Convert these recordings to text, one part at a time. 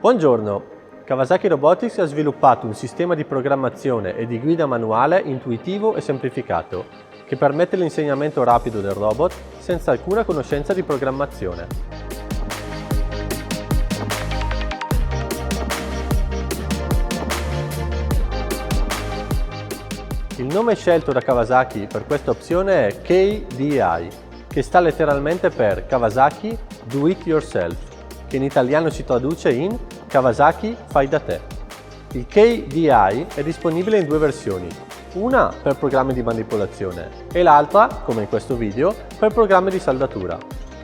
Buongiorno! Kawasaki Robotics ha sviluppato un sistema di programmazione e di guida manuale intuitivo e semplificato che permette l'insegnamento rapido del robot senza alcuna conoscenza di programmazione. Il nome scelto da Kawasaki per questa opzione è KDI, che sta letteralmente per Kawasaki Do It Yourself, che in italiano si traduce in Kawasaki fai da te. Il KDI è disponibile in due versioni, una per programmi di manipolazione e l'altra, come in questo video, per programmi di saldatura,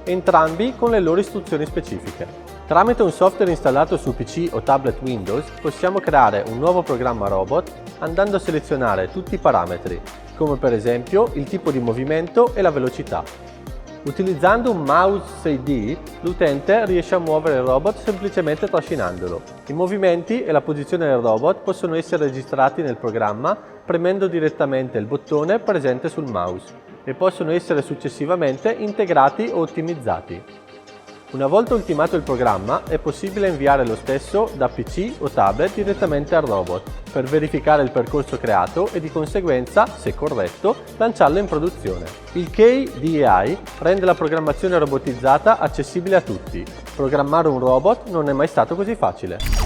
entrambi con le loro istruzioni specifiche. Tramite un software installato su PC o tablet Windows possiamo creare un nuovo programma robot andando a selezionare tutti i parametri, come per esempio il tipo di movimento e la velocità. Utilizzando un mouse 6D, l'utente riesce a muovere il robot semplicemente trascinandolo. I movimenti e la posizione del robot possono essere registrati nel programma premendo direttamente il bottone presente sul mouse e possono essere successivamente integrati o ottimizzati. Una volta ultimato il programma, è possibile inviare lo stesso da PC o tablet direttamente al robot per verificare il percorso creato e di conseguenza, se corretto, lanciarlo in produzione. Il KDI rende la programmazione robotizzata accessibile a tutti. Programmare un robot non è mai stato così facile.